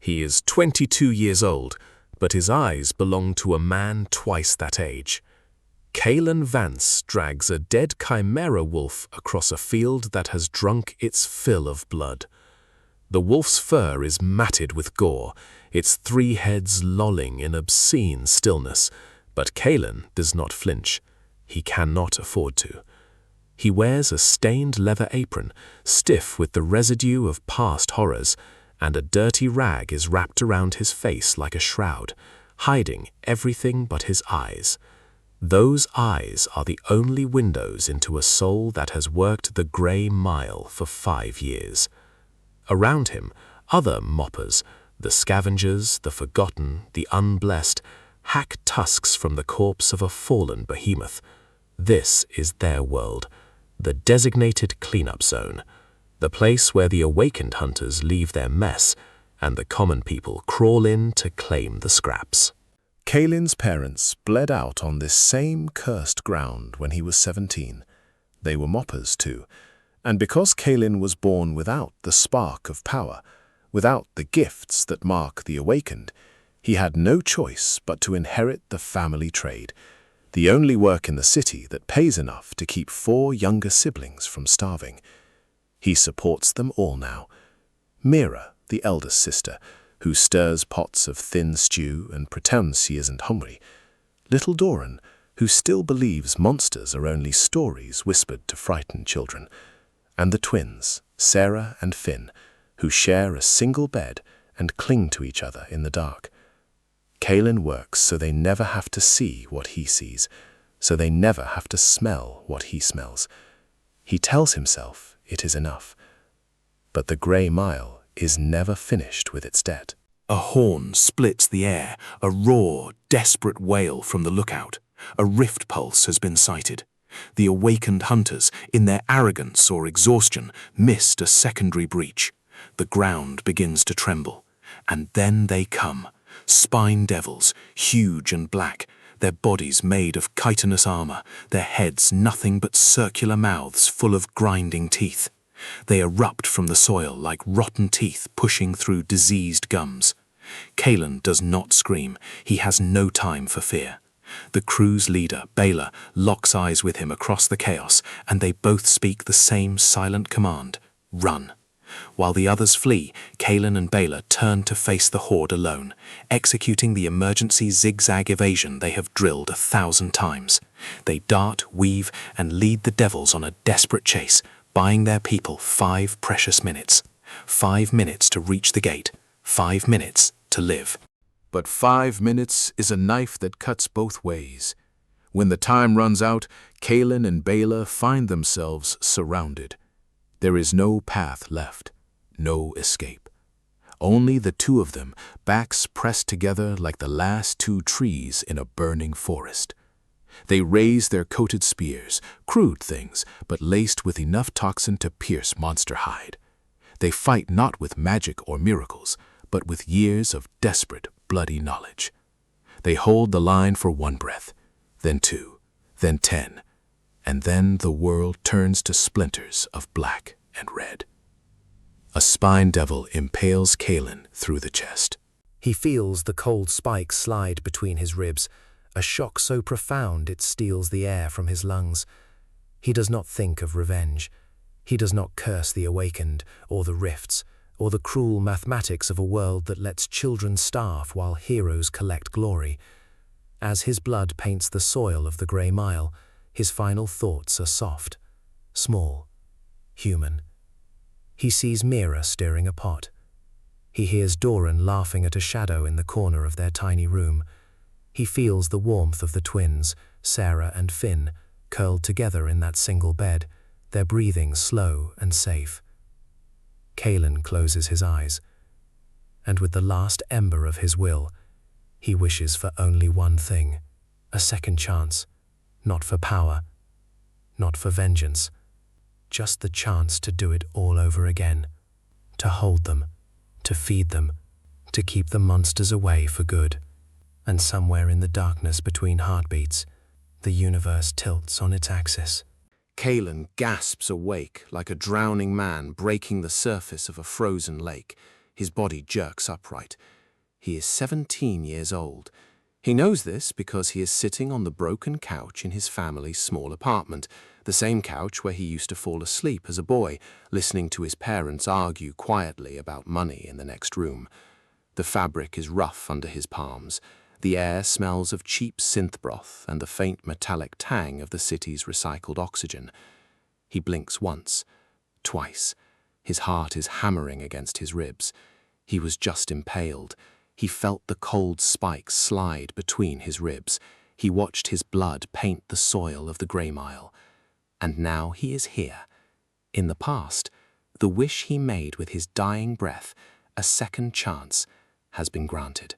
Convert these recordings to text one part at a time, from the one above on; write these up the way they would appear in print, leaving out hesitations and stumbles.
He is 22 years old, but his eyes belong to a man twice that age. Kaelen Vance drags a dead Chimera Wolf across a field that has drunk its fill of blood. The wolf's fur is matted with gore, its 3 heads lolling in obscene stillness, but Kaelen does not flinch. He cannot afford to. He wears a stained leather apron, stiff with the residue of past horrors, and a dirty rag is wrapped around his face like a shroud, hiding everything but his eyes. Those eyes are the only windows into a soul that has worked the grey mile for 5 years. Around him, other moppers, the scavengers, the forgotten, the unblessed, hack tusks from the corpse of a fallen behemoth. This is their world, the designated cleanup zone, the place where the awakened hunters leave their mess and the common people crawl in to claim the scraps. Kaelen's parents bled out on this same cursed ground when he was 17. They were moppers too, and because Kaelen was born without the spark of power, without the gifts that mark the awakened, he had no choice but to inherit the family trade, the only work in the city that pays enough to keep 4 younger siblings from starving. He supports them all now. Mira, the eldest sister, who stirs pots of thin stew and pretends she isn't hungry. Little Doran, who still believes monsters are only stories whispered to frighten children. And the twins, Sera and Finn, who share a single bed and cling to each other in the dark. Kaelen works so they never have to see what he sees, so they never have to smell what he smells. He tells himself it is enough. But the grey mile is never finished with its debt. A horn splits the air, a raw, desperate wail from the lookout. A rift pulse has been sighted. The awakened hunters, in their arrogance or exhaustion, missed a secondary breach. The ground begins to tremble. And then they come. Spine devils, huge and black, their bodies made of chitinous armor, their heads nothing but circular mouths full of grinding teeth. They erupt from the soil like rotten teeth pushing through diseased gums. Kaelen does not scream. He has no time for fear. The crew's leader, Bela, locks eyes with him across the chaos, and they both speak the same silent command: run. While the others flee, Kaelen and Bela turn to face the horde alone, executing the emergency zigzag evasion they have drilled 1,000 times. They dart, weave, and lead the devils on a desperate chase, buying their people 5 precious minutes. 5 minutes to reach the gate, 5 minutes to live. But 5 minutes is a knife that cuts both ways. When the time runs out, Kaelen and Bela find themselves surrounded. There is no path left, no escape. Only the 2 of them, backs pressed together like the last 2 trees in a burning forest. They raise their coated spears, crude things, but laced with enough toxin to pierce monster hide. They fight not with magic or miracles, but with years of desperate, bloody knowledge. They hold the line for 1 breath, then 2, then 10, and then the world turns to splinters of black and red. A spine devil impales Kaelen through the chest. He feels the cold spike slide between his ribs, a shock so profound it steals the air from his lungs. He does not think of revenge. He does not curse the awakened, or the rifts, or the cruel mathematics of a world that lets children starve while heroes collect glory. As his blood paints the soil of the grey mile, his final thoughts are soft, small, human. He sees Mira stirring a pot. He hears Doran laughing at a shadow in the corner of their tiny room. He feels the warmth of the twins, Sera and Finn, curled together in that single bed, their breathing slow and safe. Kaelen closes his eyes, and with the last ember of his will, he wishes for only one thing: a second chance, not for power, not for vengeance, just the chance to do it all over again, to hold them, to feed them, to keep the monsters away for good. And somewhere in the darkness between heartbeats, the universe tilts on its axis. Kaelen gasps awake like a drowning man breaking the surface of a frozen lake. His body jerks upright. He is 17 years old. He knows this because he is sitting on the broken couch in his family's small apartment, the same couch where he used to fall asleep as a boy, listening to his parents argue quietly about money in the next room. The fabric is rough under his palms. The air smells of cheap synth broth and the faint metallic tang of the city's recycled oxygen. He blinks once, twice. His heart is hammering against his ribs. He was just impaled. He felt the cold spikes slide between his ribs. He watched his blood paint the soil of the Grey Mile. And now he is here. In the past, the wish he made with his dying breath, a second chance, has been granted.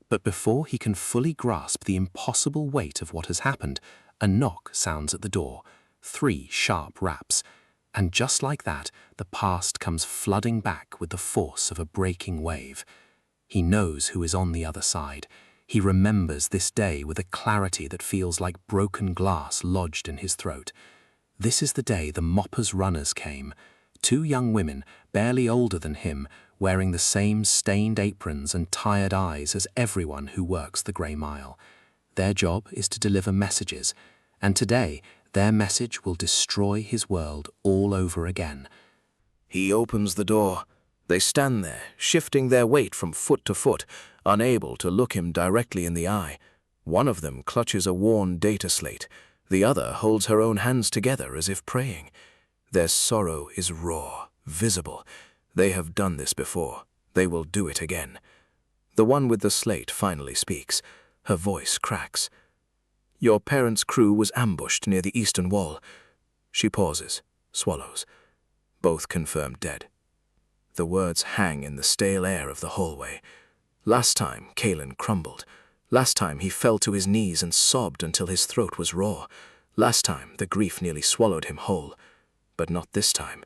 But before he can fully grasp the impossible weight of what has happened, a knock sounds at the door, 3 sharp raps, and just like that, the past comes flooding back with the force of a breaking wave. He knows who is on the other side. He remembers this day with a clarity that feels like broken glass lodged in his throat. This is the day the Mopper's runners came, 2 young women, barely older than him, wearing the same stained aprons and tired eyes as everyone who works the Grey Mile. Their job is to deliver messages, and today their message will destroy his world all over again. He opens the door. They stand there, shifting their weight from foot to foot, unable to look him directly in the eye. One of them clutches a worn data slate. The other holds her own hands together as if praying. Their sorrow is raw, visible. They have done this before. They will do it again. The one with the slate finally speaks. Her voice cracks. "Your parents' crew was ambushed near the eastern wall." She pauses, swallows. Both confirmed dead. The words hang in the stale air of the hallway. Last time, Kaelen crumbled. Last time, he fell to his knees and sobbed until his throat was raw. Last time, the grief nearly swallowed him whole. But not this time.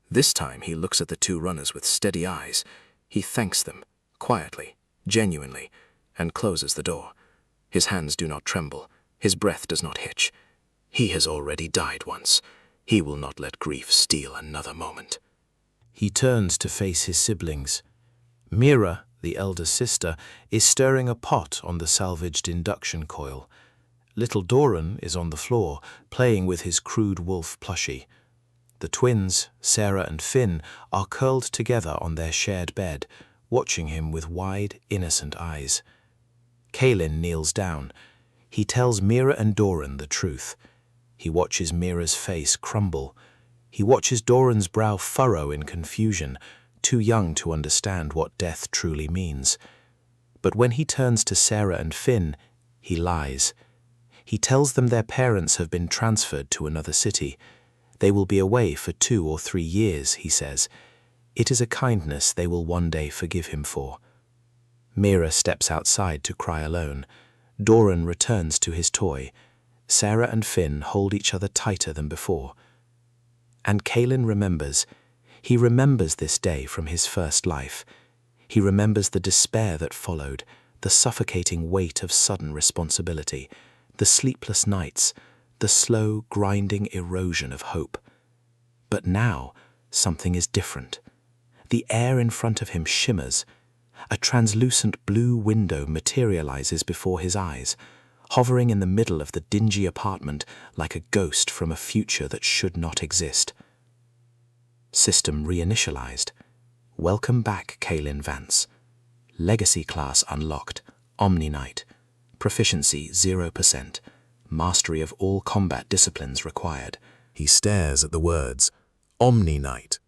This time, he looks at the 2 runners with steady eyes. He thanks them, quietly, genuinely, and closes the door. His hands do not tremble. His breath does not hitch. He has already died once. He will not let grief steal another moment. He turns to face his siblings. Mira, the eldest sister, is stirring a pot on the salvaged induction coil. Little Doran is on the floor, playing with his crude wolf plushie. The twins, Sera and Finn, are curled together on their shared bed, watching him with wide, innocent eyes. Kaelen kneels down. He tells Mira and Doran the truth. He watches Mira's face crumble. He watches Doran's brow furrow in confusion, too young to understand what death truly means. But when he turns to Sera and Finn, he lies. He tells them their parents have been transferred to another city. They will be away for 2 or 3 years, he says. It is a kindness they will one day forgive him for. Mira steps outside to cry alone. Doran returns to his toy. Sera and Finn hold each other tighter than before. And Kaelen remembers. He remembers this day from his first life. He remembers the despair that followed, the suffocating weight of sudden responsibility, the sleepless nights, the slow, grinding erosion of hope. But now, something is different. The air in front of him shimmers. A translucent blue window materializes before his eyes, hovering in the middle of the dingy apartment like a ghost from a future that should not exist. System reinitialized. Welcome back, Kaelen Vance. Legacy class unlocked. Omni-Knight. Proficiency 0%. Mastery of all combat disciplines required. He stares at the words, Omni-Knight.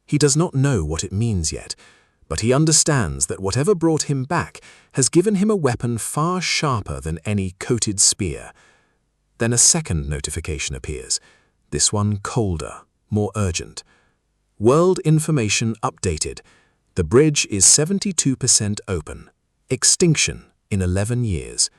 He does not know what it means yet, but he understands that whatever brought him back has given him a weapon far sharper than any coated spear. Then a second notification appears, this one colder, more urgent. World information updated. The bridge is 72% open. Extinction in 11 years.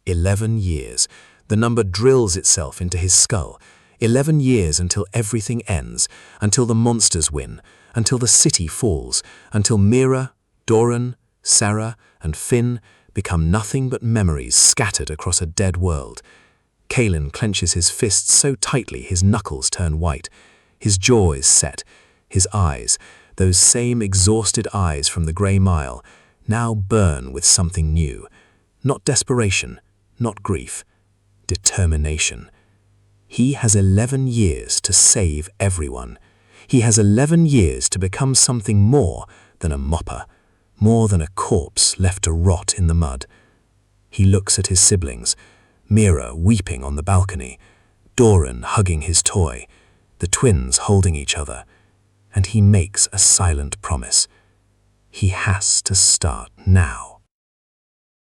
11 years. The number drills itself into his skull. 11 years until everything ends, until the monsters win, until the city falls, until Mira, Doran, Sera, and Finn become nothing but memories scattered across a dead world. Kaelen clenches his fists so tightly his knuckles turn white. His jaw is set, his eyes, Those same exhausted eyes from the grey mile now burn with something new. Not desperation, not grief, determination. He has 11 years to save everyone. He has 11 years to become something more than a mopper, more than a corpse left to rot in the mud. He looks at his siblings, Mira weeping on the balcony, Doran hugging his toy, the twins holding each other, and he makes a silent promise. He has to start now.